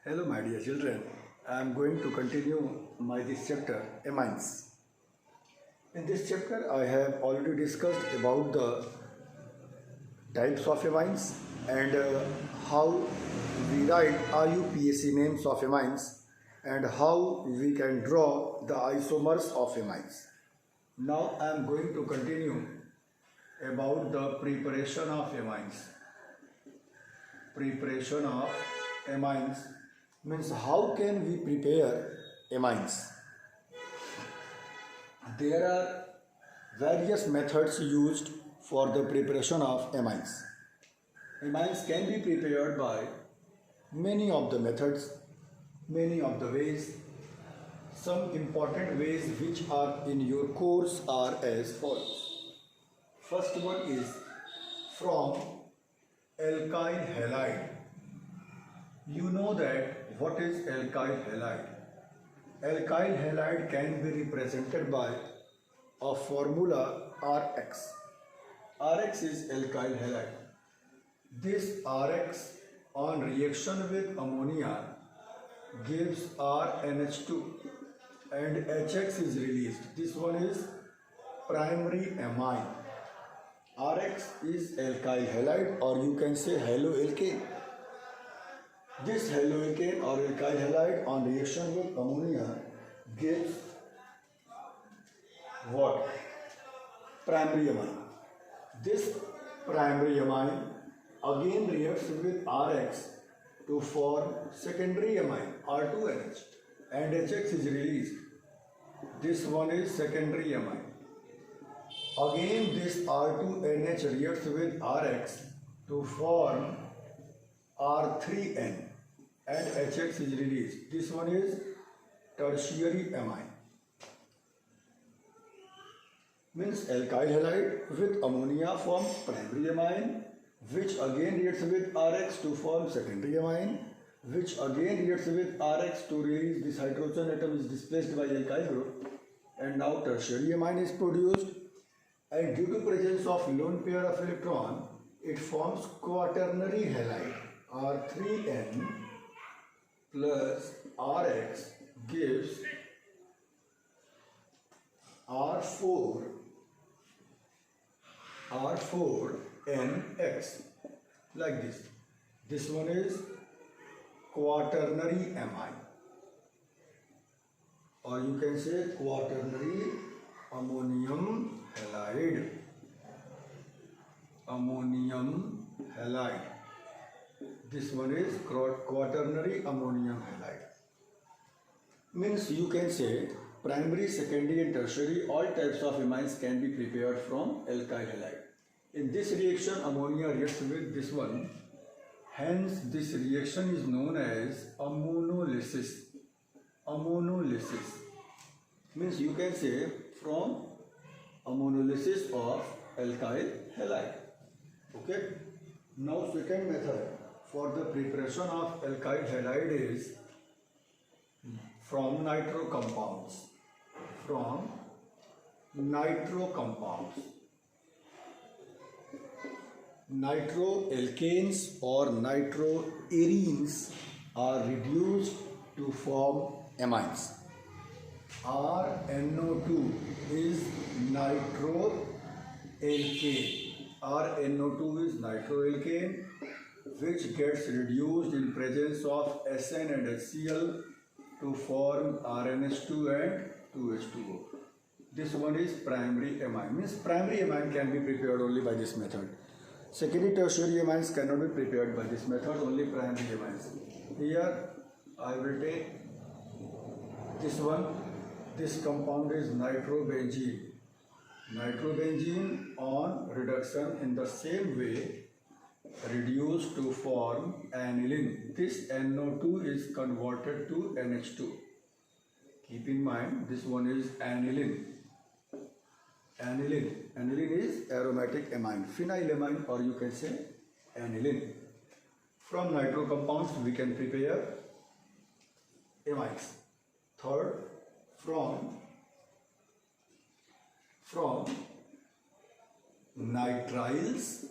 Hello my dear children, I am going to continue my this chapter amines. In this chapter I have already discussed about the types of amines and how we write IUPAC names of amines and how we can draw the isomers of amines. Now I am going to continue about the preparation of amines. Preparation of amines means how can we prepare amines. There are various methods used for the preparation of amines. Amines can be prepared by many of the methods, many of the ways. Some important ways which are in your course are as follows. First one is from alkyl halide. You know that what is alkyl halide? Alkyl halide can be represented by a formula Rx. Rx is alkyl halide. This Rx on reaction with ammonia gives RNH2 and HX is released. This one is primary amine. Rx is alkyl halide or you can say haloalkane. This haloalkane or alkyl halide on reaction with ammonia gives what? Primary amine. This primary amine again reacts with Rx to form secondary amine R2NH and HX is released. This one is secondary amine. Again this R2NH reacts with Rx to form R3N and HX is released. This one is tertiary amine. Means alkyl halide with ammonia form primary amine, which again reacts with Rx to form secondary amine, which again reacts with Rx to release this hydrogen atom is displaced by alkyl group, and now tertiary amine is produced, and due to presence of lone pair of electron, it forms quaternary halide. R3N plus Rx gives R4NX like this. This one is quaternary amine or you can say quaternary ammonium halide. Ammonium halide. This one is quaternary ammonium halide. Means you can say primary, secondary and tertiary all types of amines can be prepared from alkyl halide. In this reaction ammonia reacts with this one, hence this reaction is known as ammonolysis. Ammonolysis means you can say from ammonolysis of alkyl halide. Okay. Now second method for the preparation of alkyl halide is from nitro compounds. From nitro compounds. Nitroalkanes or nitroarenes are reduced to form amines. RNO2 is nitroalkane. RNO2 is nitroalkane which gets reduced in presence of SN and HCl to form RNH2 and 2H2O. This one is primary amine. Means primary amine can be prepared only by this method. Secondary, tertiary amines cannot be prepared by this method, only primary amines. Here I will take this one. This compound is nitrobenzene. Nitrobenzene on reduction in the same way reduced to form aniline. This NO2 is converted to NH2. Keep in mind this one is aniline. Aniline. Aniline is aromatic amine, phenylamine or you can say aniline. From nitro compounds we can prepare amines. Third, from nitriles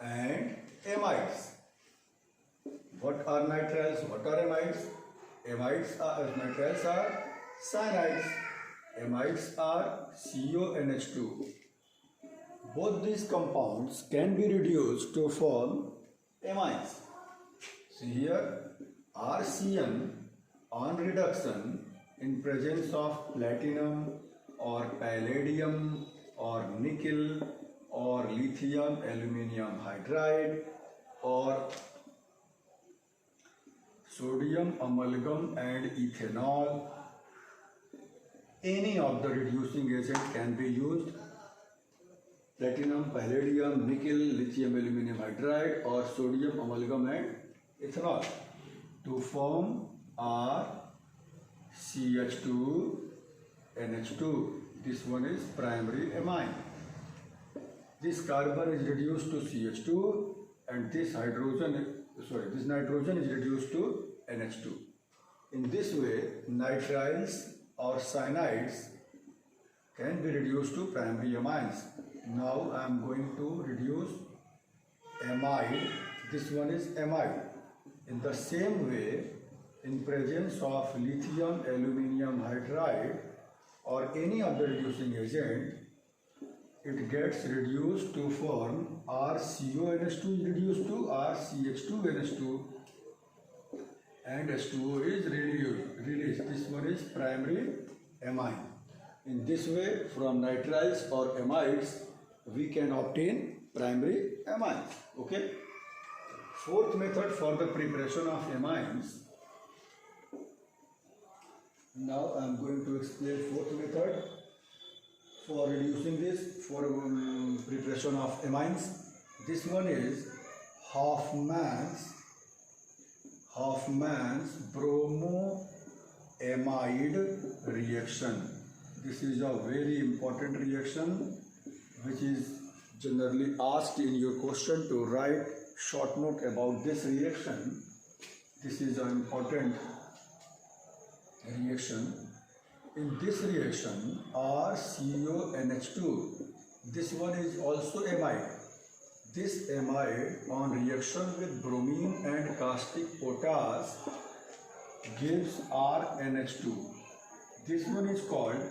and amides. What are nitriles? What are amides? Nitriles are cyanides. Amides are CONH2. Both these compounds can be reduced to form amines. See here, RCN on reduction in presence of platinum or palladium or nickel or lithium aluminium hydride or sodium amalgam and ethanol. Any of the reducing agent can be used. Platinum, palladium, nickel, lithium aluminium hydride or sodium amalgam and ethanol to form RCH2NH2. This one is primary amine. This carbon is reduced to CH2 and this nitrogen is reduced to NH2. In this way, nitriles or cyanides can be reduced to primary amines. Now I am going to reduce amide. This one is amide. In the same way, in presence of lithium aluminium hydride or any other reducing agent, it gets reduced to form RCONH2 is reduced to RCH2NH2 and H2O is released. This one is primary amine. In this way, from nitriles or amides, we can obtain primary amines. Okay. Fourth method for the preparation of amines. Now I am going to explain fourth method for reducing this for preparation of amines. This one is Hoffman's bromoamide reaction. This is a very important reaction which is generally asked in your question to write short note about this reaction. This is an important reaction. In this reaction, RCONH2, this one is also amide. This amide on reaction with bromine and caustic potash gives RNH2. This one is called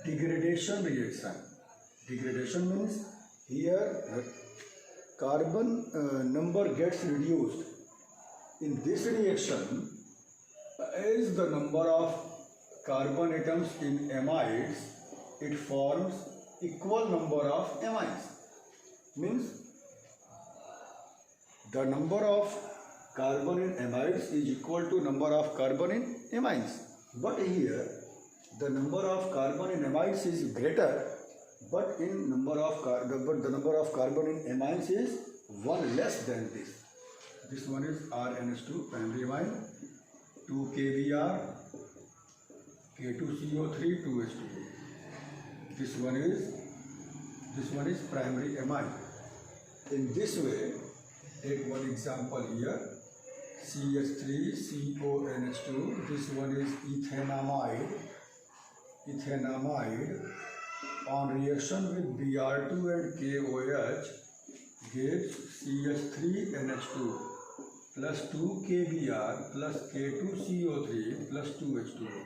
degradation reaction. Degradation means here carbon number gets reduced. In this reaction, as the number of carbon atoms in amides, it forms equal number of amines. Means the number of carbon in amides is equal to number of carbon in amines. But here the number of carbon in amides is greater, but the number of carbon in amines is one less than this. This one is RNH2 primary amine, 2 kBr, K2CO3, 2H2O. This one is primary amine. In this way, take one example here, CH3CONH2. This one is ethanamide on reaction with Br2 and KOH gives CH3NH2 plus 2 kBr plus K2CO3 plus 2H2O.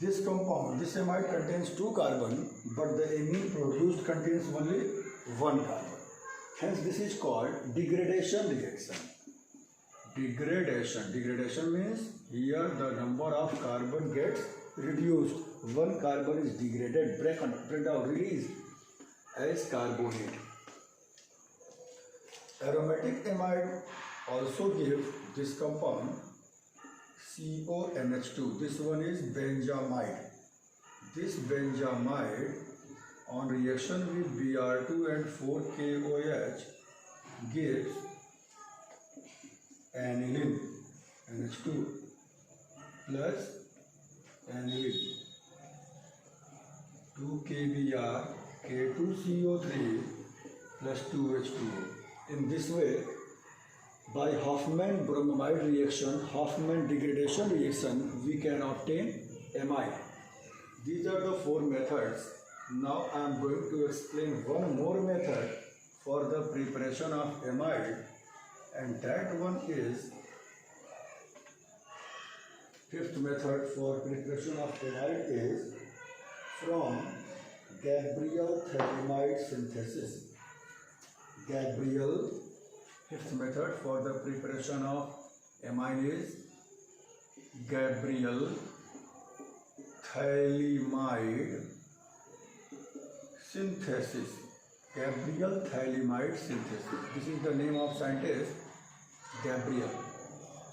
This amide contains 2 carbon, but the amine produced contains only 1 carbon. Hence, this is called degradation reaction. Degradation means here the number of carbon gets reduced. 1 carbon is degraded, break down, released as carbonate. Aromatic amide also give this compound CONH2. This one is benzamide. This benzamide on reaction with Br2 and 4KOH gives aniline NH2 plus aniline 2 kBr K2CO3 plus 2H2O. In this way, by Hoffman bromamide reaction, Hoffman degradation reaction, we can obtain amide. These are the 4 methods. Now I am going to explain one more method for the preparation of amide, and that one is Fifth method for preparation of amide is from Gabriel Thalamide synthesis. Fifth method for the preparation of amine is Gabriel Thalamide synthesis. Gabriel Thalamide synthesis. This is the name of scientist Gabriel.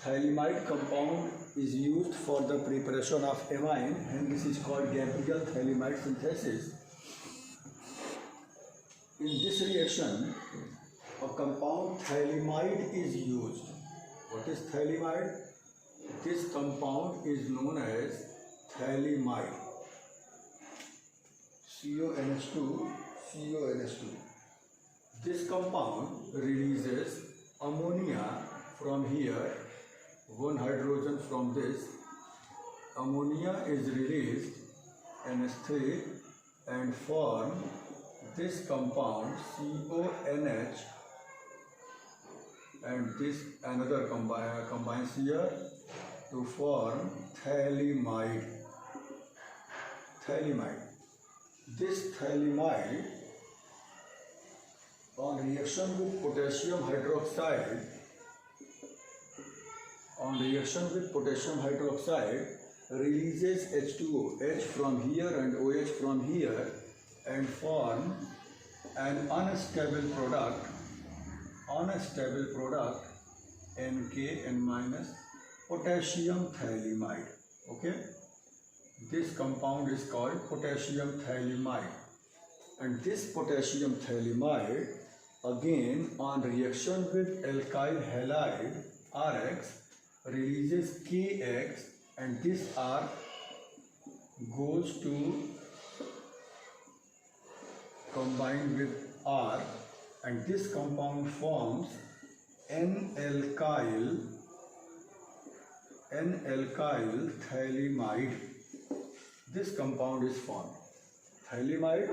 Thalamide compound is used for the preparation of amine, and this is called Gabriel Thalamide synthesis. In this reaction, a compound thalamide is used. What is thalamide? This compound is known as thalamide. CONH2. This compound releases ammonia from here, one hydrogen from this. Ammonia is released NH3 and form this compound CONH, and this another combines here to form thalamide. This thalamide, on reaction with potassium hydroxide, releases H2O, H from here and OH from here, and form an unstable product NKN- potassium thalamide. Okay, this compound is called potassium thalamide, and this potassium thalamide again on reaction with alkyl halide RX releases KX, and this R goes to combine with R, and this compound forms N-alkyl thalamide. This compound is formed. Thalamide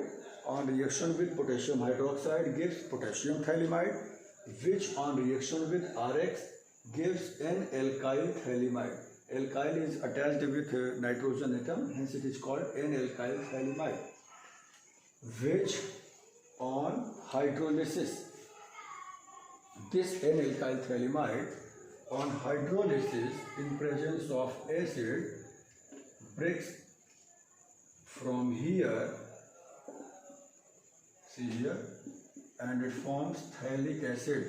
on reaction with potassium hydroxide gives potassium thalamide, which on reaction with RX gives N-alkyl thalamide. Alkyl is attached with nitrogen atom, hence it is called N-alkyl thalamide, which on hydrolysis, this N-alkyl thalamide on hydrolysis in presence of acid breaks from here, see here, and it forms phthalic acid,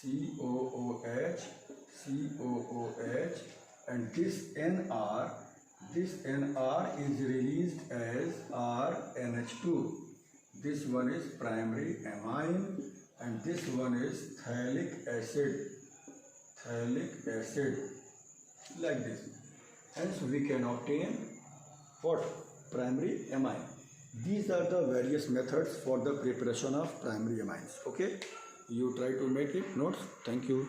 COOH, and this NR is released as RNH2. This one is primary amine, and this one is phthalic acid, like this. Hence we can obtain what? Primary amine. These are the various methods for the preparation of primary amines. Okay, you try to make it notes. Thank you.